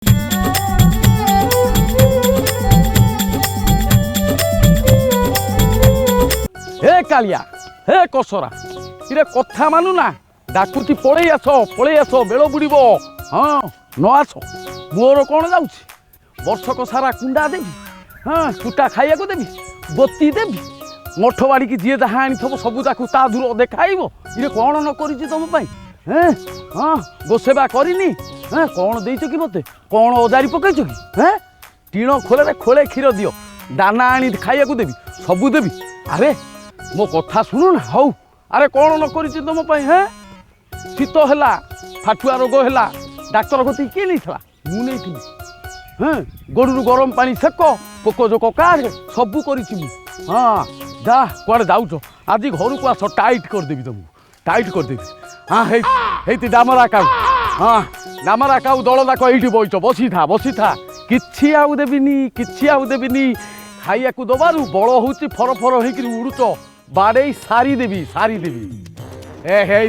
हे कालिया हे कसरा इरे कथा मानु ना डाकुची पळेई आस बेल बुड़ब हाँ न आस मोर कौन जाऊँगी वर्षक सारा कुंडा देवी हाँ कुटा खाइया देवी बत्ती देवी मठ बाड़ी की जी जहाँ आनी सबू ताकू ता दूर देखाइब ये कौन न करी तुम हाँ हाँ गोसेवा करनी हाँ कौन देच कि मत कौन अजारी पकईच कि हाँ टीण खोले खोले क्षीर दियो दाना आनी खाइया देवी सबू देवी अरे मो कथा शुणु ना हौ अरे कौन न करी तुम हाँ शीत है फाटुआ रोग है डाक्तर कति किए नहीं मुझे हाँ गोड़ू गरम पानी सेक पोक जोक काढ़े सबू करी हाँ जा कुआड़े जाऊच आज घर को आस टाइट करदेवी तुमको टाइट करदेवी हाँ हेती डामरा काऊ हाँ डामरा काऊ दल जाक ये बईच बसी था किछि आउ देविनी खाइया को दबारू बड़ हूँ फर फर होकर उड़ुच बाड़े सारी देवी हे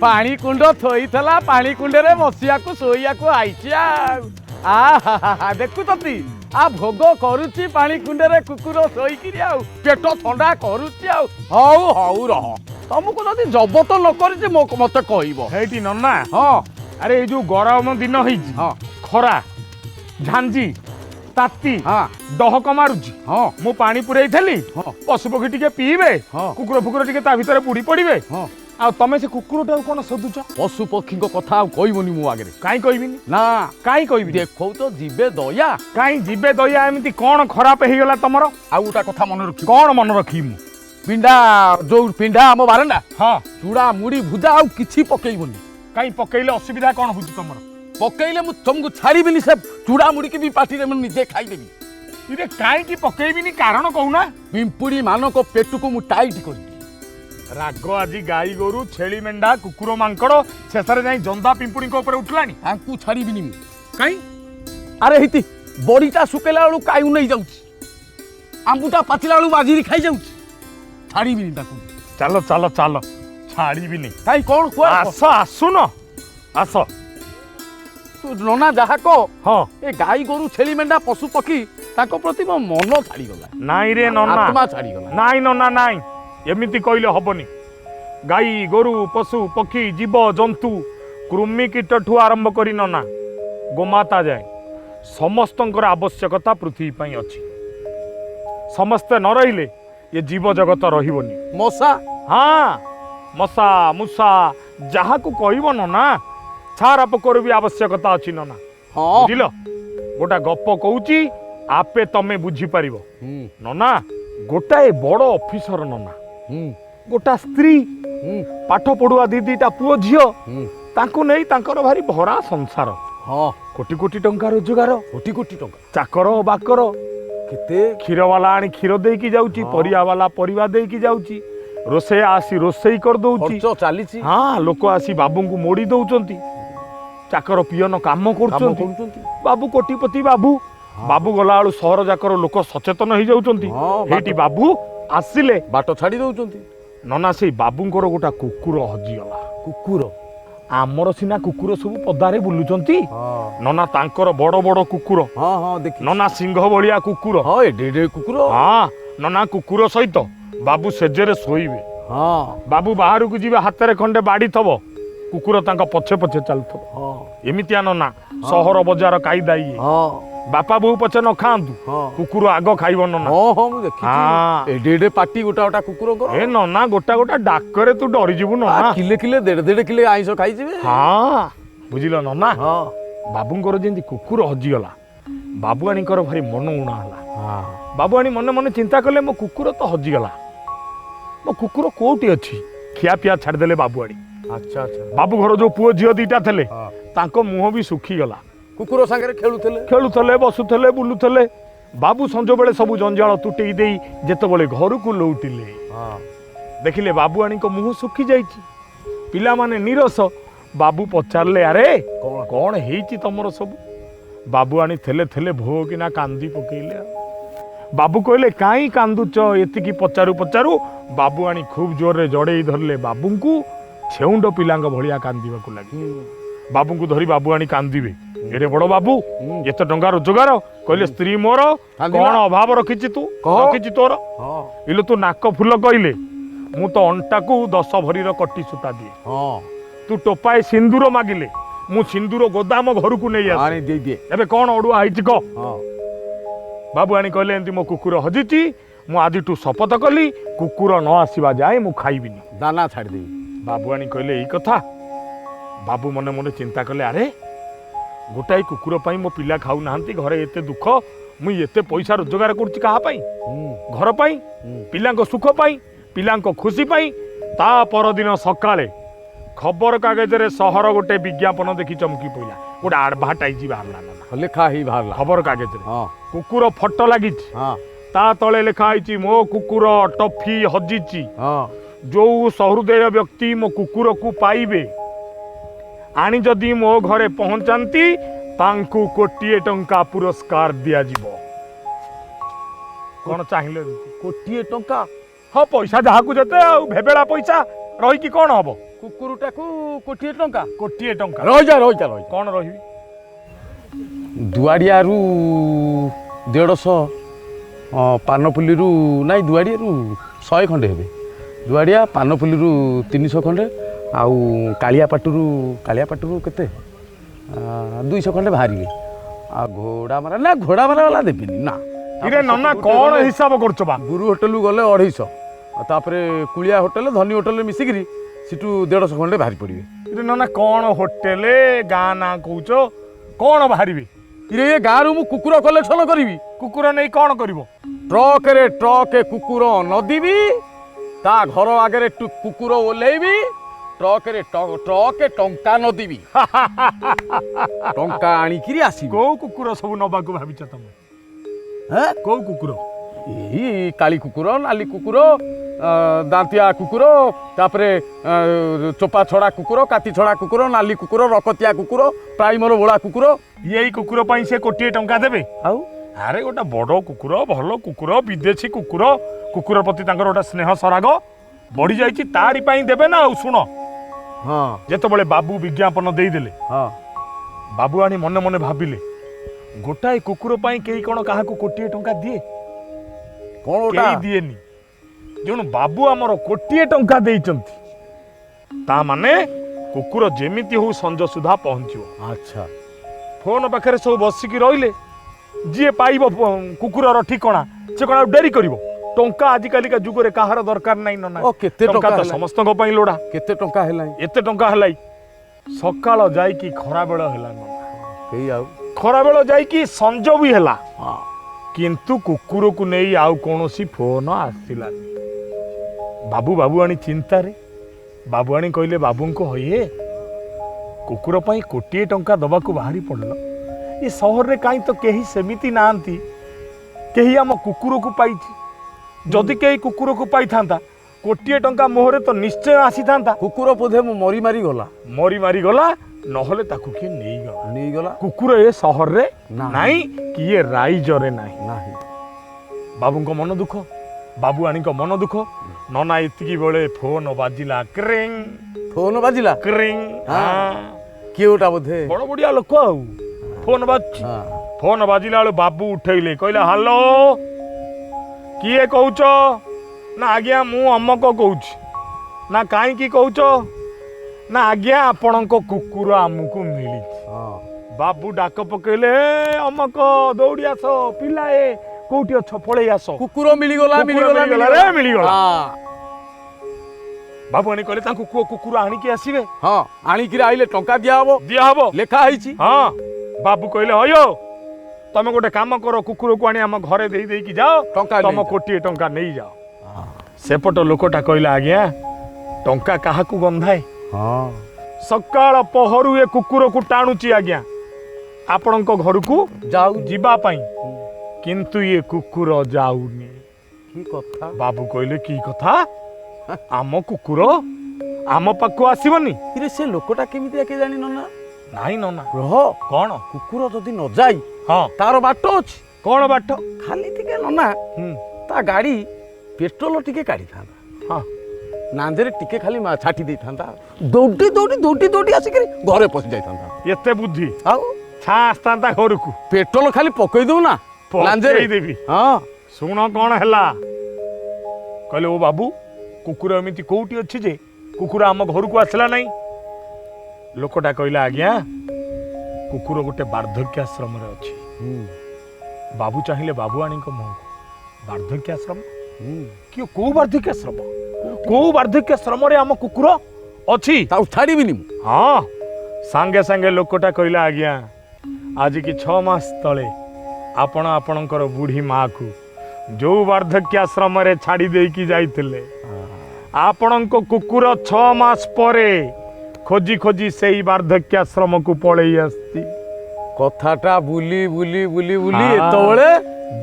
पानी कुंड थोईला पानी कुंडे बसिया शोया आईची आ देखु तती आ भोग करुच्ची पानी कुंडे कुकुर शोईकि आ पेट थंडा करुच्ची हऊ रह तुमको जब जबत न कर मत कह नन्ना हाँ अरे ये जो गरम दिन हाँ खरा झांजी ताती हाँ डहक मारुची हाँ मु पानी पुरई थली हाँ पशु पक्षी टिके पीबे हाँ कुकुर फुकुर टिके ता भीतर बुड़ी पड़िबे हाँ आ तमे से कुकुर टाउ कोन सदुच पशु पक्षी कथा कहबनी मो आगे काई कहबिनी ना काई कहबी देखो तो जीवे दया काई जीवे दया एमती कोन खराब हे गेला तमरो आ गोटा कथा मन रखी कोन मन रखी मु पिंडा जो पिंडा आम बारंडा हाँ चूड़ा मुड़ी भुजा आ किछि पकेइबनी काई पकेइले असुविधा कोन होची तमरो पकेइले मु तुमको छाड़ीबिनी से चूड़ा मुड़ी के भी पार्टी रे निजे खाइदेबी इरे काई की पकेइबिनी कारण कहूना पिंपुड़ी मानक पेट को मु टाइट कर राग आज गाई गोरु छेली मेंढा कुकुर मांकड़ शेषरे जाई जंदा पिंपुड़ी को ऊपर उठलानी तांकू छाड़ीबिनी मु काई अरे हिती बड़ीटा सुकेला बेलू कायू नहीं जाऊँ आंबुटा पाचिला बेलू बाजीरी खाई जाऊँ छाड़ीबिनी ताकू चलो चलो चलो छाड़ीबिनी काई कौन कुआ आस आसुन आस तू नना जहा को हाँ ए गाई गोरु छेली मेंढा पशु पक्षी ताको प्रति मो मन छाड़ी गला नाई रे नन्ना आत्मा छाड़ी गला नाई नन्ना नाई एमिति कहले हबनी गाई गोरु पशु पक्षी जीव जंतु कृमि कीट ठू आरंभ करी नन्ना गोमाता जाए समस्तंकर आवश्यकता पृथ्वी पई अछि समस्ते न रहिले ये जीव जगत रहिबनी मशा हाँ मशा मुसा जहा को कहब नना छारा पकर भी आवश्यकता अछि नना हाँ बुझिल गोटा गप कहूची आपे तमे बुझी पारिबो नना गोटाए बड़ ऑफिसर नना गोटा स्त्री पाठ पढ़ुआ दी दीटा पुओ झियो तांको नहीं तांकर भारी भरा संसार हाँ कोटी कोटी टंका रोजगार कोटी कोटी टंका चाकर बाकर केते क्षीर वाला आनी क्षीर देकी जाउची परिया वाला परिवा देकी जाउची रोसे आसी रोसई कर दउची खर्च चालीची हाँ लोक आसी बाबू को मोड़ी दउचंती चाकर पियन काम करचंती बाबू कोटीपति बाबू बाबू गला आलू सहर जाकर लोक सचेतन हो जाउचंती हेटी बाबू आसिले बाट छाड़ी दउचंती नना से बाबूंकर गोटा कुकुर हजिगला कुकुर आमर सिना कुकुर सब पदारे बुलुचंती हाँ नना तांकर बड़ बड़ कुकुर हाँ हाँ देखी नना सिंह भलिया कुकुर हाँ एडे कुकुर हाँ नना कुकुर सहित बाबू सेजेरे शोइबे हाँ बाबू बाहर को जीवे हाथ खंडे बाड़ी थब कुकुर तांका पछे पछे चलथब हाँ एमितिया नना सहर बजार कायदा ये हाँ बापा बोऊ पछे न खांतु हाँ कुकुर आग खाइब नना हाँ हाँ मुझे हाँ। देखी एडे पार्टी गोटा गोटा कुकुर को ए नना गोटा गोटा डाकरे तू डरी जीवु नना किले किले देढ़ किले आइंस खाई जिवे हाँ बुझिल नना हाँ बाबूंकर जेंति कुकुर हजिगला बाबुआणीकर भारी मन उणा हला हाँ बाबुआणी मने मने चिंता कले मो कुकुर तो हजिगला मो कुकुर कोठी अछि खिया पिया छाड़ देले बाबुआणी अच्छा अच्छा बाबू घर जो पुओ झियो दीटा थले हाँ तांको मुह भी सुखी गला कुकुर सांगे खेलुथले खेलुथले बसुथले बुलुथले बाबू संज बेले सबु जंजाल तुटेई देई जेतेबेले घर को लौटिले हाँ देखिले बाबुआणी को मुह सुखी जाइछि पिला माने नीरस बाबू पचारले अरे कौन कौन हेइछि तमरो सब बाबुआणी थेले थेले भो किना कांदी पकेइले बाबू कहले काई कांदुच एतिकी पचारू पचारू बाबुआणी खूब जोर रे जड़ेई धरले बाबूंकू छेउंड पिलांग भलिया कांदीबाकू लागी ବାବୁଙ୍କୁ ଧରି ବାବୁ ଆଣି କାନ୍ଦିବେ ଏଡେ ବଡ ବାବୁ ଏତେ ଟଙ୍କା ରୋଜଗାର କହିଲେ ସ୍ତ୍ରୀ ମୋର କାନ୍ଦିଲା? କଣ ଅଭାବ ରଖିଛି ତୁ କହ। ରଖିଛି ତୋର ହଁ ଇଲୋ ତୁ ନାକ ଫୁଲ କହିଲେ ମୁଁ ତ ଅଣ୍ଟାକୁ 10 ଭରିର କଟି ସୂତା ଦିଏ ହଁ ତୁ ଟୋପାଏ ସିନ୍ଦୁର ମାଗିଲେ ମୁଁ ସିନ୍ଦୁର ଗୋଦାମ ଘରକୁ ନେଇ ଆସେ ଆଣି ଦେଇଦିଏ ଏବେ କଣ ଅଡୁଆ ହେଇଛି କହ ହଁ ବାବୁ ଆଣି କହିଲେ ଏମିତି ମୋ କୁକୁର ହଜିଛି ମୁଁ ଆଜିଠୁ ଶପଥ କଲି କୁକୁର ନ ଆସିବା ଯାଏ ମୁଁ ଖାଇବିନି ଦାନା ଛାଡ଼ିଦେବି ବାବୁ ଆଣି କହିଲେ ଏଇ କଥା ବାବୁ ମନେ ମନେ ଚିନ୍ତା କଲେ ଆରେ ଗୋଟାଏ କୁକୁର ପାଇଁ ମୋ ପିଲା ଖାଉନାହାନ୍ତି ଘରେ ଏତେ ଦୁଃଖ ମୁଁ ଏତେ ପଇସା ରୋଜଗାର କରୁଛି କାହା ପାଇଁ ଘର ପାଇଁ ପିଲାଙ୍କ ସୁଖ ପାଇଁ ପିଲାଙ୍କ ଖୁସି ପାଇଁ ତା ପରଦିନ ସକାଳେ ଖବର କାଗଜରେ ସହର ଗୋଟେ ବିଜ୍ଞାପନ ଦେଖି ଚମକି ପଇଲା ଗୋଟେ ଆଡଭାର୍ଟାଇଜ ବାହାରିଲା ନା ଲେଖା ହେଇ ବାହାରିଲା ଖବର କାଗଜରେ ହଁ କୁକୁର ଫଟୋ ଲାଗିଛି ହଁ ତା ତଳେ ଲେଖା ହେଇଛି ମୋ କୁକୁର ଟଫି ହଜିଛି ହଁ ଯୋଉ ସହୃଦୟ ବ୍ୟକ୍ତି ମୋ କୁକୁରକୁ ପାଇବେ ଆଣି ଯଦି ମୋ ଘରେ ପହଞ୍ଚାନ୍ତି ତାଙ୍କୁ 1,00,00,000 ଟଙ୍କା ପୁରସ୍କାର ଦିଆଯିବ କଣ ଚାହିଁଲେ 1,00,00,000 ଟଙ୍କା ହଁ ପଇସା ଯାହାକୁ ଯେତେ ଆଉ ଭେବେଳା ପଇସା ରହିକି କଣ ହବ କୁକୁରଟାକୁ 1,00,00,000 ଟଙ୍କା 1,00,00,000 ଟଙ୍କା ରହିଯା ରହିଯା ରହିଯା କଣ ରହିବି ଦୁଆଡ଼ିଆରୁ 150 ପାନପୁଲିରୁ ନାଇଁ ଦୁଆଡ଼ିଆରୁ 100 ଖଣ୍ଡେ ହେବେ ଦୁଆଡ଼ିଆ ପାନପୁଲିରୁ 300 ଖଣ୍ଡେ ଆଉ କାଳିଆପାଟରୁ କେତେ 200 ଖଣ୍ଡେ ବାହାରିବେ ଆଉ ଘୋଡ଼ା ମାରା ବାଲା ଦେବିନି ନା ଇରେ ନନା କଣ ହିସାବ କରୁଛ ବା ଗୁରୁ ହୋଟେଲରୁ ଗଲେ 250 ଆଉ ତାପରେ କୁଳିଆ ହୋଟେଲ ଧନୀ ହୋଟେଲରେ ମିଶିକିରି ସେଠୁ 150 ଖଣ୍ଡେ ବାହାରି ପଡ଼ିବେ ଇରେ ନନା କଣ ହୋଟେଲ ଗାଁ ନାଁ କହୁଛ କଣ ବାହାରିବେ ଇରେ ଏ ଗାଁରୁ ମୁଁ କୁକୁର କଲେକ୍ସନ କରିବି କୁକୁର ନେଇ କଣ କରିବ ଟ୍ରକରେ କୁକୁର ନଦିବି ତା ଘର ଆଗରେ କୁକୁର ଓହ୍ଲେଇବି ଟ୍ରକରେ ଟଙ୍କା ନଦିବି ଟଙ୍କା ଆଣିକିରି ଆସିବି କୋଉ କୁକୁର ସବୁ ନବାକୁ ଭାବିଛ ତମେ କୋଉ କୁକୁର ଏଇ କାଳି କୁକୁର ନାଲି କୁକୁର ଦାନ୍ତିଆ କୁକୁର ତାପରେ ଚୋପା ଛଡ଼ା କୁକୁର କାତି ଛଡ଼ା କୁକୁର ନାଲି କୁକୁର ରକତିଆ କୁକୁର ପ୍ରାଇମର ବୋଳା କୁକୁର ଏଇ କୁକୁର ପାଇଁ ସେ 1,00,00,000 ଟଙ୍କା ଦେବେ ଆଉ ଆରେ ଗୋଟେ ବଡ କୁକୁର ଭଲ କୁକୁର ବିଦେଶୀ କୁକୁର କୁକୁର ପ୍ରତି ତାଙ୍କର ଗୋଟେ ସ୍ନେହ ସରାଗ ବଢି ଯାଇଛି ତାରି ପାଇଁ ଦେବେ ନା ଆଉ ଶୁଣ ହଁ ଯେତେବେଳେ ବାବୁ ବିଜ୍ଞାପନ ଦେଇଦେଲେ ହଁ ବାବୁ ଆଣି ମନେ ମନେ ଭାବିଲେ ଗୋଟାଏ କୁକୁର ପାଇଁ କେହି କଣ କାହାକୁ 1,00,00,000 ଟଙ୍କା ଦିଏ କ'ଣ କେହି ଦିଏନି ତେଣୁ ବାବୁ ଆମର 1,00,00,000 ଟଙ୍କା ଦେଇଛନ୍ତି ତା ମାନେ କୁକୁର ଯେମିତି ହଉ ସଞ୍ଜ ସୁଦ୍ଧା ପହଞ୍ଚିବ ଆଚ୍ଛା ଫୋନ ପାଖରେ ସବୁ ବସିକି ରହିଲେ ଯିଏ ପାଇବ କୁକୁରର ଠିକଣା ସେ କଣ ଆଉ ଡେରି କରିବ ଟଙ୍କା ଆଜିକାଲିକା ଯୁଗରେ କାହାର ଦରକାର ନାହିଁ ନନା କେତେ ଟଙ୍କା ତ ହେଲା? ସମସ୍ତଙ୍କ ପାଇଁ ଲୋଡ଼ା କେତେ ଟଙ୍କା ହେଲାଣି ଏତେ ଟଙ୍କା ହେଲାଇ ସକାଳ ଯାଇକି ଖରାବେଳ ହେଲା ନନା କେହି ଆଉ ଖରାବେଳ ଯାଇକି ସଞ୍ଜ ବି ହେଲା ହଁ କିନ୍ତୁ କୁକୁରକୁ ନେଇ ଆଉ କୌଣସି ଫୋନ ଆସିଲାନି ବାବୁ ଆଣି ଚିନ୍ତାରେ ବାବୁ ଆଣି କହିଲେ ବାବୁଙ୍କୁ ହଇଏ କୁକୁର ପାଇଁ 1,00,00,000 ଟଙ୍କା ଦବାକୁ ବାହାରି ପଡ଼ିଲ ଏ ସହରରେ କାହିଁ ତ କେହି ସେମିତି ନାହାନ୍ତି କେହି ଆମ କୁକୁରକୁ ପାଇଛି ଯଦି କେହି କୁକୁରକୁ ପାଇଥାନ୍ତା 1,00,00,000 ଟଙ୍କା ମୋହରେ ତ ନିଶ୍ଚୟ ଆସିଥାନ୍ତା କୁକୁର ବୋଧେ ମୁଁ ମରି ଗଲା ମରିଗଲା ନହେଲେ ତାକୁ କିଏ ନେଇଗଲା କୁକୁର ଏ ସହରରେ ନାହିଁ। ନାହିଁ କିଏ ରାଇଜରେ ନାହିଁ ନାହିଁ ବାବୁଙ୍କ ମନ ଦୁଃଖ ବାବୁ ଆଣିଙ୍କ ମନ ଦୁଃଖ ନନା ଏତିକି ବେଳେ ଫୋନ ବାଜିଲା କ୍ରିଂ ଫୋନ ବାଜିଲା କ୍ରିଂ କିଏ ଗୋଟା ବୋଧେ ବଡ ବଡିଆ ଲୋକ ଆଉ ଫୋନ ବାଜୁଛି ହଁ ଫୋନ ବାଜିଲା ବେଳୁ ବାବୁ ଉଠେଇଲେ କହିଲେ ହାଲୋ କିଏ କହୁଛ ନା ଆଜ୍ଞା ମୁଁ ଅମକ କହୁଛି ନା କାହିଁକି କହୁଛ ନା ଆଜ୍ଞା ଆପଣଙ୍କ କୁକୁର ଆମକୁ ମିଳିଛି ହଁ ବାବୁ ଡାକ ପକେଇଲେ ଅମକ ଦୌଡ଼ି ଆସ ପିଲା ଏ କୋଉଠି ଅଛ ପଳେଇ ଆସ କୁକୁର ମିଳିଗଲା ମିଳିଗଲା ବାବୁ ଆଣି କହିଲେ ତାଙ୍କୁ କୁହ କୁକୁର ଆଣିକି ଆସିବେ ହଁ ଆଣିକିରି ଆଇଲେ ଟଙ୍କା ଦିଆହବ ଲେଖା ହେଇଛି ହଁ ବାବୁ କହିଲେ ହୟୋ ତମେ ଗୋଟେ କାମ କର କୁକୁରକୁ ଆଣି ଆମ ଘରେ ଦେଇକି ଯାଅ ଟଙ୍କା ତମ ନେଇଯାଅ। 1,00,00,000 ଟଙ୍କା ନେଇଯାଅ ସେପଟ ଲୋକଟା କହିଲା ଆଜ୍ଞା ଟଙ୍କା କାହାକୁ ଗନ୍ଧାଏ ହଁ ସକାଳ ପହରୁ ଏ କୁକୁରକୁ ଟାଣୁଛି ଆଜ୍ଞା ଆପଣଙ୍କ ଘରକୁ ଯାଉ ଯିବା ପାଇଁ କିନ୍ତୁ ଏ କୁକୁର ଯାଉନି କି କଥା ବାବୁ କହିଲେ କି କଥା ଆମ କୁକୁର ଆମ ପାଖକୁ ଆସିବନି ଇରେ ସେ ଲୋକଟା କେମିତି କେଜାଣି ନନା ନାଇଁ ନନା ରହ କଣ କୁକୁର ଯଦି ନ ଯାଇ ହଁ ତାର ବାଟ ଅଛି କଣ ବାଟ ଖାଲି ଟିକେ ନନା ତା ଗାଡି ପେଟ୍ରୋଲ ଟିକେ କାଢିଥାନ୍ତା ହଁ ନାଞ୍ଜରେ ଟିକେ ଖାଲି ଛାଟି ଦେଇଥାନ୍ତା ଦୌଡ଼ି ଦୌଡ଼ି ଦୌଡ଼ି ଦୌଡ଼ି ଆସିକରି ଘରେ ପଶି ଯାଇଥାନ୍ତା ଏତେ ବୁଦ୍ଧି ଆଉ ଛା ଆସିଥାନ୍ତା ଘରକୁ ପେଟ୍ରୋଲ ଖାଲି ପକେଇ ଦଉ ନା ଲାଞ୍ଜରେ ଦେବି ହଁ ଶୁଣ କ'ଣ ହେଲା କହିଲେ ଓ ବାବୁ କୁକୁର ଏମିତି କୋଉଠି ଅଛି ଯେ କୁକୁର ଆମ ଘରକୁ ଆସିଲା ନାହିଁ ଲୋକଟା କହିଲା ଆଜ୍ଞା କୁକୁର ଗୋଟେ ବାର୍ଦ୍ଧକ୍ୟାଶ୍ରମରେ ଅଛି ବାବୁ ଚାହିଁଲେ ବାବୁଆଣୀଙ୍କ ମୁହଁକୁ ବାର୍ଦ୍ଧକ୍ୟାଶ୍ରମ କୋଉ ବାର୍ଦ୍ଧକ୍ୟାଶ୍ରମ କୋଉ ବାର୍ଦ୍ଧକ୍ୟାଶ୍ରମରେ ଆମ କୁକୁର ଅଛି ତାକୁ ଛାଡ଼ିବିନି ମୁଁ ହଁ ସାଙ୍ଗେ ସାଙ୍ଗେ ଲୋକଟା କହିଲା ଆଜ୍ଞା ଆଜିକି 6 ମାସ ତଳେ ଆପଣ ଆପଣଙ୍କର ବୁଢ଼ୀ ମାଆକୁ ଯୋଉ ବାର୍ଦ୍ଧକ୍ୟାଶ୍ରମରେ ଛାଡ଼ି ଦେଇକି ଯାଇଥିଲେ ଆପଣଙ୍କ କୁକୁର 6 ମାସ ପରେ ଖୋଜି ଖୋଜି ସେଇ ବାର୍ଦ୍ଧକ୍ୟାଶ୍ରମକୁ ପଳେଇ ଆସିଛି କଥାଟା ବୁଲି ବୁଲି ବୁଲି ବୁଲି ଏତେବେଳେ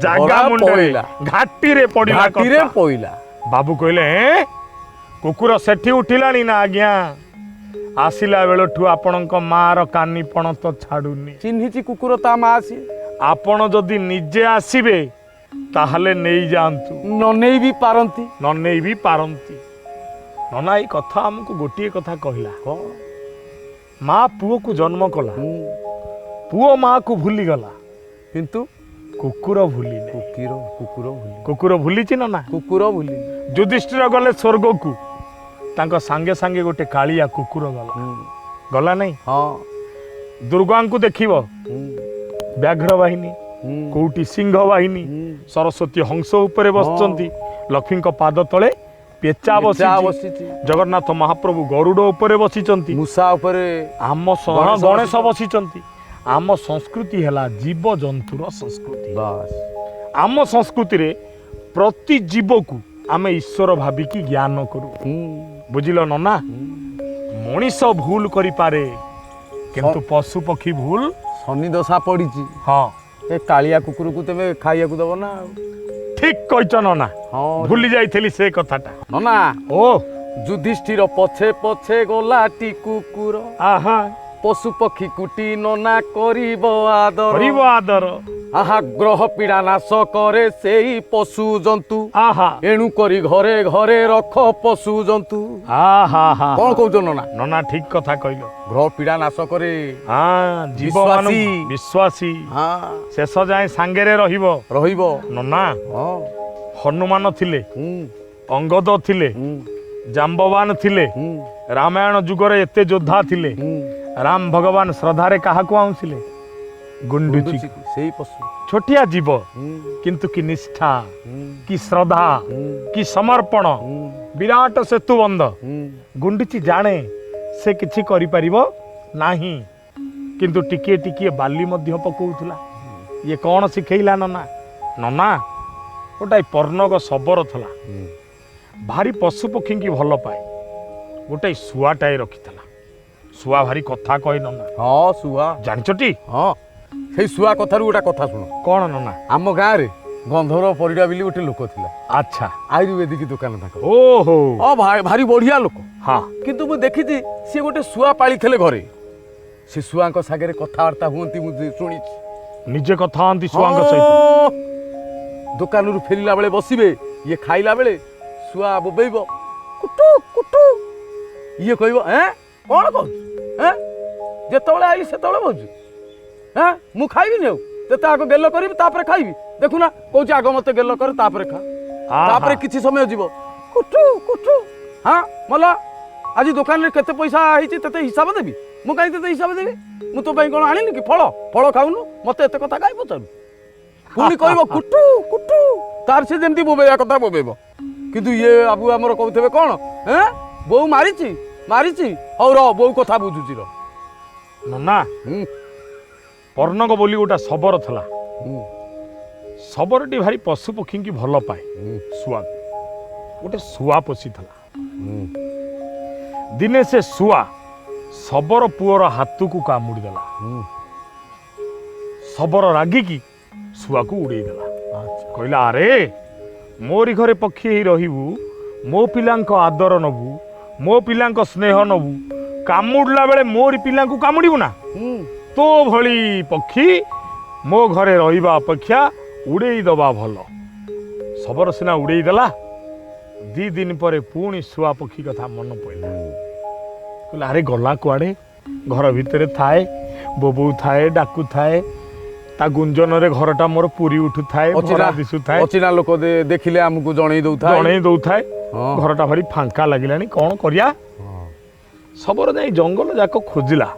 ଜାଗା ମୁଣ୍ଡରେ ଘାଟିରେ ପଡ଼ିଲା ଘାଟିରେ ପଇଲା ବାବୁ କହିଲେ କୁକୁର ସେଠି ଉଠିଲାଣି ନା ଆଜ୍ଞା ଆସିଲା ବେଳଠୁ ଆପଣଙ୍କ ମାର କାନିପଣ ତ ଛାଡୁନି ଚିହ୍ନିଛି କୁକୁର ତା ମା ସିଏ ଆପଣ ଯଦି ନିଜେ ଆସିବେ ତାହେଲେ ନେଇଯାଆନ୍ତୁ ନ ନେଇ ବି ପାରନ୍ତି ନ ନେଇ ବି ପାରନ୍ତି ନନା ଏଇ କଥା ଆମକୁ ଗୋଟିଏ କଥା କହିଲା ମା ପୁଅକୁ ଜନ୍ମ କଲା ପୁଅ ମାକୁ ଭୁଲିଗଲା କିନ୍ତୁ କୁକୁର ଭୁଲିନି କୁକୁର ଭୁଲିଛି ନା କୁକୁର ଭୁଲି ଯୁଧିଷ୍ଠିର ଗଲେ ସ୍ୱର୍ଗକୁ ତାଙ୍କ ସାଙ୍ଗେ ସାଙ୍ଗେ ଗୋଟେ କାଳିଆ କୁକୁର ଗଲା ନାହିଁ ହଁ ଦୁର୍ଗାଙ୍କୁ ଦେଖିବ ବ୍ୟାଘ୍ର ବାହିନୀ କୋଉଠି ସିଂହ ବାହିନୀ ସରସ୍ୱତୀ ହଂସ ଉପରେ ବସିଛନ୍ତି ଲକ୍ଷ୍ମୀଙ୍କ ପାଦ ତଳେ ପେଚା ବସିଛି ଜଗନ୍ନାଥ ମହାପ୍ରଭୁ ଗରୁଡ଼ ଉପରେ ବସିଛନ୍ତି ମୂଷା ଉପରେ ଆମ ଗଣେଶ ବସିଛନ୍ତି ଆମ ସଂସ୍କୃତି ହେଲା ଜୀବଜନ୍ତୁର ସଂସ୍କୃତି ଆମ ସଂସ୍କୃତିରେ ପ୍ରତି ଜୀବକୁ ଆମେ ଈଶ୍ୱର ଭାବିକି ଜ୍ଞାନ କରୁ ବୁଝିଲ ନନା ମଣିଷ ଭୁଲ କରିପାରେ କିନ୍ତୁ ପଶୁ ପକ୍ଷୀ ଭୁଲ ଶନି ଦଶା ପଡ଼ିଛି ହଁ ଏ କାଳିଆ କୁକୁରକୁ ତେବେ ଖାଇବାକୁ ଦବ ନା ଠିକ କହିଛ ନନା ଭୁଲି ଯାଇଥିଲି ସେ କଥାଟା ନନା ଓ ଯୁଧିଷ୍ଠିର ପଛେ ପଛେ ଗଲାଟି କୁକୁର ଆହା ପଶୁ ପକ୍ଷୀ କୁଟି ନନା କରିବ ଆଦର ଆହା ଗ୍ରହ ପୀଡ଼ା ନାଶ କରେ ସେଇ ପଶୁ ଜନ୍ତୁ ଆହା ଏଣୁ କରି ଘରେ ଘରେ ରଖ ପଶୁ ଜନ୍ତୁ କଣ କହୁଛ ନନା ନନା ଠିକ କଥା କହିଲ ଗ୍ରହ ପୀଡ଼ା ନାଶ କରେ ବିଶ୍ୱାସୀ ଶେଷ ଯାଏ ସାଙ୍ଗରେ ରହିବ ନନା ହନୁମାନ ଥିଲେ ଅଙ୍ଗଦ ଥିଲେ ଜାମ୍ବବାନ ଥିଲେ ରାମାୟଣ ଯୁଗରେ ଏତେ ଯୋଦ୍ଧା ଥିଲେ ରାମ ଭଗବାନ ଶ୍ରଦ୍ଧାରେ କାହାକୁ ଆଉଁଥିଲେ ଗୁଣ୍ଡୁଚି ସେଇ ପଶୁ ଛୋଟିଆ ଜୀବ କିନ୍ତୁ କି ନିଷ୍ଠା କି ଶ୍ରଦ୍ଧା କି ସମର୍ପଣ ବିରାଟ ସେତୁବନ୍ଧ ଗୁଣ୍ଡୁଚି ଜାଣେ ସେ କିଛି କରିପାରିବ ନାହିଁ କିନ୍ତୁ ଟିକିଏ ଟିକିଏ ବାଲି ମଧ୍ୟ ପକଉଥିଲା ଇଏ କ'ଣ ଶିଖେଇଲା ନନା ଗୋଟାଏ ପର୍ଣ୍ଣଗ ଶବର ଥିଲା ଭାରି ପଶୁ ପକ୍ଷୀଙ୍କି ଭଲ ପାଏ ଗୋଟାଏ ଶୁଆଟାଏ ରଖିଥିଲା ଶୁଆ ଭାରି କଥା କହେ ନନା ହଁ ଶୁଆ ଜାଣିଛଟି ହଁ ସେଇ ଶୁଆ କଥାରୁ ଗୋଟେ କଥା ଶୁଣ କ'ଣ ନନା ଆମ ଗାଁରେ ଗନ୍ଧର ପରିଡ଼ା ବୋଲି ଗୋଟେ ଲୋକ ଥିଲା ଆଚ୍ଛା ଆୟୁର୍ବେଦିକ ଦୋକାନ ତାଙ୍କର ଓହୋ ଭାରି ବଢିଆ ଲୋକ ହଁ କିନ୍ତୁ ମୁଁ ଦେଖିଛି ସିଏ ଗୋଟେ ଶୁଆ ପାଳିଥିଲେ ଘରେ ସେ ଶୁଆଙ୍କ ସାଙ୍ଗରେ କଥାବାର୍ତ୍ତା ହୁଅନ୍ତି ମୁଁ ଶୁଣିଛି ନିଜେ କଥା ହଅନ୍ତି ଶୁଆଙ୍କ ସହିତ ଦୋକାନରୁ ଫେରିଲା ବେଳେ ବସିବେ ଇଏ ଖାଇଲା ବେଳେ ଶୁଆ ବୋବେଇବ କୁଟୁ କୁଟୁ ଇଏ କହିବ କ'ଣ କହୁଛୁ ଯେତେବେଳେ ଆଇଲି ସେତେବେଳେ କହୁଛୁ ମୁଁ ଖାଇବିନି ଆଉ ଯେତେ ଆଗ ଗେଲ କରିବି ତାପରେ ଖାଇବି ଦେଖୁନା କହୁଛି ଆଗ ମତେ ଗେଲ କରେ ତାପରେ ଖା ତାପରେ କିଛି ସମୟ ଯିବ କୁଟୁ କୁଟୁ ମଲା ଆଜି ଦୋକାନରେ କେତେ ପଇସା ହେଇଛି ତତେ ହିସାବ ଦେବି ମୁଁ କାହିଁ ତତେ ହିସାବ ଦେବି ମୁଁ ତୋ ପାଇଁ କ'ଣ ଆଣିଲି କି ଫଳ ଖାଉନୁ ମତେ ଏତେ କଥା କାହିଁ ପଚାରୁ ପୁଣି କହିବ କୁଟୁ କୁଟୁ ତାର ସେ ଯେମିତି ବୋବେଇବା କଥା ବୋବେଇବ କିନ୍ତୁ ଇଏ ବାବୁ ଆମର କହୁଥିବେ କ'ଣ ବୋଉ ମାରିଛି ହଉ ର ବୋଉ କଥା ବୁଝୁଛି ର ନନା ପର୍ଣ୍ଣଗ ବୋଲି ଗୋଟେ ଶବର ଥିଲା ଶବରଟି ଭାରି ପଶୁ ପକ୍ଷୀଙ୍କି ଭଲ ପାଏ ଶୁଆ ଗୋଟେ ଶୁଆ ପୋଷିଥିଲା ଦିନେ ସେ ଶୁଆ ଶବର ପୁଅର ହାତକୁ କାମୁଡ଼ିଦେଲା ଶବର ରାଗିକି ଶୁଆକୁ ଉଡ଼େଇଦେଲା କହିଲା ଆରେ ମୋରି ଘରେ ପକ୍ଷୀ ହେଇ ରହିବୁ ମୋ ପିଲାଙ୍କ ଆଦର ନବୁ ମୋ ପିଲାଙ୍କ ସ୍ନେହ ନବୁ କାମୁଡ଼ିଲା ବେଳେ ମୋରି ପିଲାଙ୍କୁ କାମୁଡ଼ିବୁ ନା ତୋ ଭଳି ପକ୍ଷୀ ମୋ ଘରେ ରହିବା ଅପେକ୍ଷା ଉଡ଼େଇ ଦେବା ଭଲ ଶବର ସିନା ଉଡ଼େଇ ଦେଲା ଦି दिन पर पुणी शुआ पक्षी कथा मन पड़ा कहला अरे गला कुआड़े घर भितर थाए बोबू थाए डाकू थाए ता गुंजन रे घरटा मोर पूरी उठु थाए भरा दिसु थाए अचिना लोक देखिले हमकु जणै दउ थाए घरटा भारी फांका लागिलानी कौन करिया सबरो जाई जंगल जाक खोजिला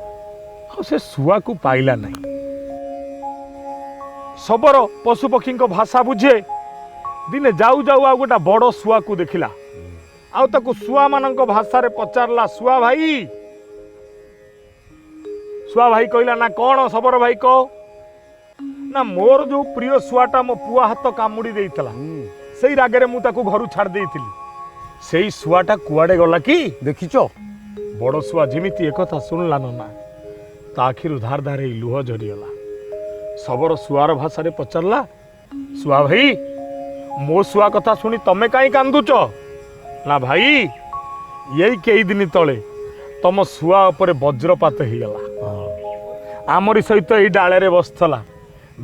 से शुआ को पाइला नहीं सबरो पशु पक्षी भाषा बुझे दिने जाऊ जाऊ आ गोटा बड़ शुआ को देखिला आउ ताकू शुआ मानक भाषा रे पचारला शुआ भाई कहला ना कौन सबरो भाई को ना मोर जो प्रिय शुआटा मो पुआ हाथ कामुड़ी देइतला सेई रागरे मु ताकू घरु छाड़ देइतिली सेई शुआटा कुआडे गला कि देखिचो बड़ शुआ जेमिति एकथा सुनला ना ता आखिरु धार धारे लुह झड़ीगला सबरो शुआर भाषा रे पचारला शुआ भाई मो शुआ कथा सुनी तमे काई कांदुच ना भाई यही कई दिन तले तम शुआ उपरे वज्रपात ही गला आमरी सहित एई डाले रे बसथला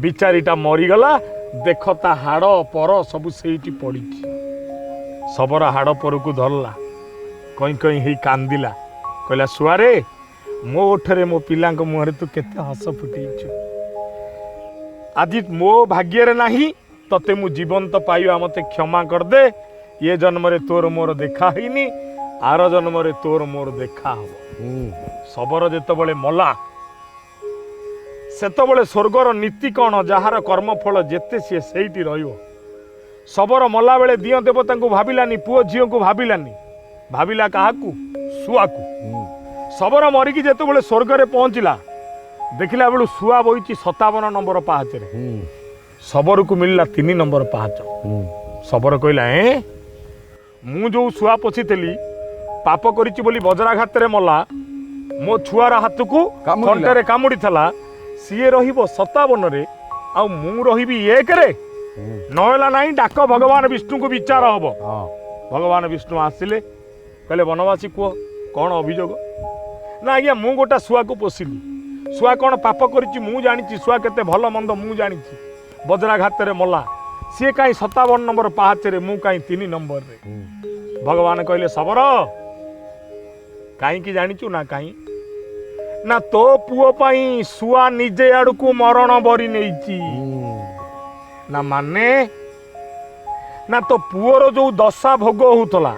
बिचारीटा मरीगला देख ता हाड़ पर सब सेठी पड़ी सबर हाड़ पर को धरला कहीं कहीं ही कांदिला कहला शुआरे मो ओठरे मो पिला मुहरे तू केते हस फुटेइछु आज मो भाग्य रे नाही तते मु जीवंत पाइबा मते क्षमा कर दे ये जन्म रे तोर मोर देखा हैनी आर जन्म रे तोर मोर देखा हबो सबर जेतबेले मला सेतबेले स्वर्गर नीति कौन जार कर्मफल जेते सी सेठी रहिबो सबर मला बेले दिय देवता को भाबिलानी पुओ झियो को भाबिलानी भाबिला काहाकू शुआ को सबर मरिकी जेतबेले स्वर्ग रे पहुंचला देखिला बेलू शुआ बइची 57 नंबर पाहाच रे सबर को मिलला 3 नंबर पाहाच सबर कहला मु जो शुआ पछितली पाप करिची बोली वज्राघात रे मला मो छुआर हाथ को कंटे कामुड़ी थला सीए रहिबो 57 रे आ मु रहिबी 1 रे नहला नाही डाक भगवान विष्णु को विचार हबो भगवान विष्णु आसिले कहले वनवासी को कौन अभियोग ना आज्ञा मु गोटा शुआ को पोषिली शुआ कौन पाप करिची मु जानिची शुआ केते भल मंद मु जानिची वज्राघात रे मला सी कहीं 57 नंबर पाहाच रे मु कहीं 3 नंबर रे भगवान कहले सबर कहीं जानिचु ना कहीं ना तो पुओ पाई शुआ निजे आड़ को मरण बरी नहीं ना माने ना तो पुओर जो दशा भोग होतला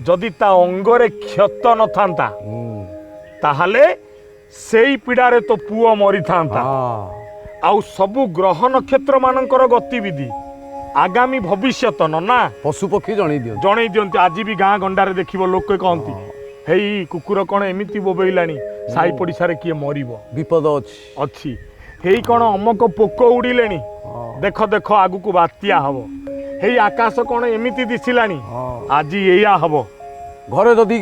जदि ता अंगरे क्षत न थांता ताहले सेई पीड़ारे तो पुओ मरी थांता आउ सबु ग्रह नक्षत्र मानकर गतिविधि आगामी भविष्यत ना पशु पक्षी जणै दियंती आज भी गाँ गंडारे देखिबो लोक कहंती हेई कुकुर कौन एमिति बोबेइलानी साई पड़िशा रे किए मरिबो विपद अछि हेई कौन अमक पोक उड़िलेनी देख देख आगु को बात्या हबो हेई आकाश कौन एमिति दिसिलानी आज एया हबो घरे जदि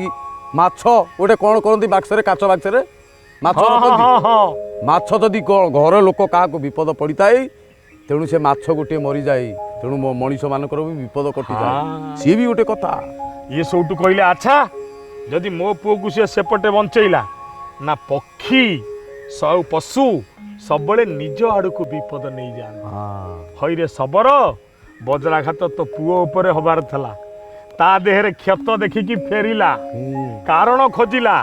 माछ गोटे कौन करंती बाक्स रे काच बाक्स रे माछ रखंती माछ जदि घर लोक का विपद पड़िताए तेणु से माछ गोटे मरी जाए तेणु मनीष मानकर भी विपद कटि जाए सी भी गोटे कथा ये सबटू कहले अच्छा जदि मो पुओ को से सेपटे बंचैला ना पक्षी सब पशु सबले निज आड़ को विपद नहीं जान हईरे सबर वज्राघात तो पुओ उपरे हबार थला ता देहरे क्षत देखिकी फेरिला कारण खोजिला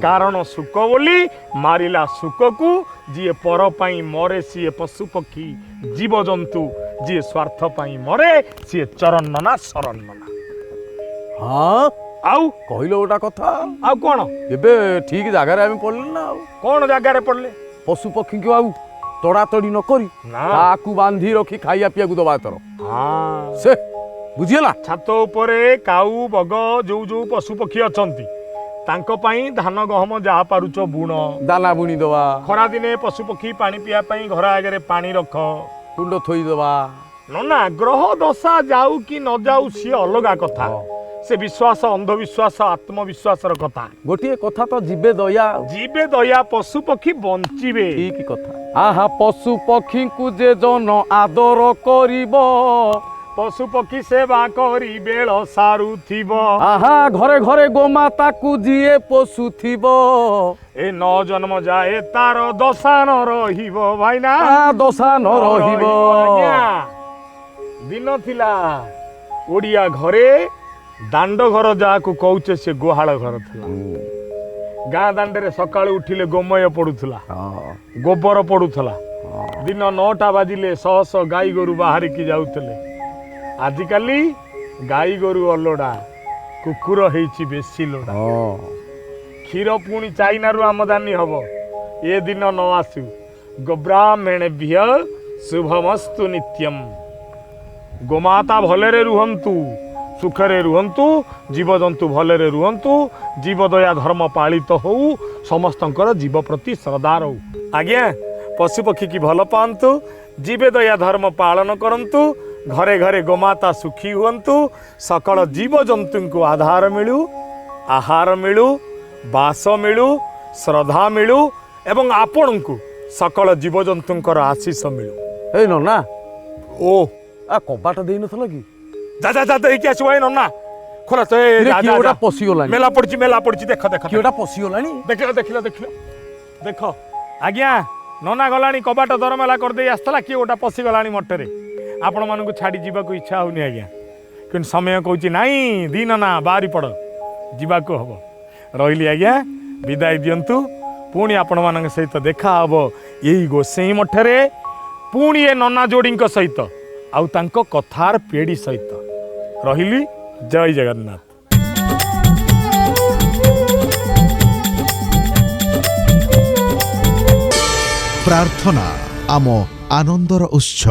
कारण सुख बोली मारिला सुख को जी पर पाई मरे सी पशु पक्षी जीव जंतु जी स्वार्थ पाई मरे सी चरण ना शरण ना हाँ आउ कहलो गोटा कथा आउ कौन एबे ठीक जगार आम पड़ले ना कौन जगार पड़ले पशु पक्षी को आउ तड़ा तड़ी न करी ताकू बांधी रखी खाइया पिया दबा तर हाँ से बुझीला छात उपरे काऊ बग जो जो पशु पक्षी अछंती तांको पाई धान गहम जा पारुच बुण दाना बुणी दवा खरा दिने पशु पक्षी पानी पिया पाई घर आगे पानी रख कुंड थोई दवा ना ग्रह दशा जाऊ कि न जाऊ सी अलगा कथा से विश्वास अंधविश्वास आत्मविश्वास कथा गोटे कथा तो जीवे दया पशु पक्षी बंचिबे ठीक कथा आहा पशु पक्षी को जे जन आदर करिबो पशु पक्षी सेवा करी बेल सारू थिबो आहा घरे घरे गोमाता को जिए पशु थिबो ए न जन्म जाए तार दशा न रहिबो भाईना दशा न रहिबो दिन थिला ओडिया घरे ଦାଣ୍ଡ ଘର ଯାହାକୁ କହୁଛେ ସେ ଗୁହାଳ ଘର ଥିଲା। ଗାଁ ଦାଣ୍ଡରେ ସକାଳୁ ଉଠିଲେ ଗୋମୟ ପଡୁଥିଲା, ଗୋବର ପଡୁଥିଲା। ଦିନ 9ଟା ବାଜିଲେ ଶହ ଶହ ଗାଈ ଗୋରୁ ବାହାରିକି ଯାଉଥିଲେ। ଆଜିକାଲି ଗାଈ ଗୋରୁ ଅଲୋଡା, କୁକୁର ହେଇଛି ବେଶୀ ଲୋଡା। କ୍ଷୀର ପୁଣି ଚାଇନାରୁ ଆମଦାନୀ ହବ, ଏ ଦିନ ନ ଆସୁ। ଗୋବ୍ରାହ୍ମଣେଭ୍ୟ ଶୁଭମସ୍ତୁ ନିତ୍ୟମ୍। ଗୋମାତା ଭଲରେ ରୁହନ୍ତୁ, ସୁଖରେ ରୁହନ୍ତୁ, ଜୀବଜନ୍ତୁ ଭଲରେ ରୁହନ୍ତୁ, ଜୀବଦୟା ଧର୍ମ ପାଳିତ ହଉ, ସମସ୍ତଙ୍କର ଜୀବ ପ୍ରତି ଶ୍ରଦ୍ଧା ରହୁ। ଆଜ୍ଞା, ପଶୁପକ୍ଷୀ କି ଭଲ ପାଆନ୍ତୁ, ଜୀବଦୟା ଧର୍ମ ପାଳନ କରନ୍ତୁ, ଘରେ ଘରେ ଗୋମାତା ସୁଖୀ ହୁଅନ୍ତୁ, ସକଳ ଜୀବଜନ୍ତୁଙ୍କୁ ଆଧାର ମିଳୁ, ଆହାର ମିଳୁ, ବାସ ମିଳୁ, ଶ୍ରଦ୍ଧା ମିଳୁ ଏବଂ ଆପଣଙ୍କୁ ସକଳ ଜୀବଜନ୍ତୁଙ୍କର ଆଶୀଷ ମିଳୁ। ଏଇ ନନା, ଓ କବାଟ ଦେଇନଥିଲ କି? ଯା ଯା ଯା ଦେଇକି ଆସିବ। ଏ ନନା ଖୋଲା ତ, କିଏ ପଶିଗଲାଣି? ମେଲା ପଡିଛି ଦେଖ ଦେଖ। କିଏଟା ପଶିଗଲାଣି? ଦେଖିଲ ଦେଖିଲ ଦେଖିଲ ଦେଖ। ଆଜ୍ଞା, ନନା ଗଲାଣି, କବାଟ ଦରମେଲା କରିଦେଇ ଆସିଥିଲା, କିଏ ଗୋଟା ପଶିଗଲାଣି ମଠରେ। ଆପଣମାନଙ୍କୁ ଛାଡ଼ି ଯିବାକୁ ଇଚ୍ଛା ହଉନି ଆଜ୍ଞା, କିନ୍ତୁ ସମୟ କହୁଛି ନାଇଁ, ଦି ନନା ବାହାରି ପଡ଼, ଯିବାକୁ ହବ। ରହିଲି ଆଜ୍ଞା, ବିଦାୟ ଦିଅନ୍ତୁ। ପୁଣି ଆପଣମାନଙ୍କ ସହିତ ଦେଖା ହବ ଏଇ ଗୋସେଇଁ ମଠରେ, ପୁଣି ଏ ନନା ଯୋଡ଼ିଙ୍କ ସହିତ, ଆଉ ତାଙ୍କ କଥାର ପେଡ଼ି ସହିତ। ରହିଲି, ଜୟ ଜଗନ୍ନାଥ। ପ୍ରାର୍ଥନା ଆମ ଆନନ୍ଦର ଉତ୍ସ।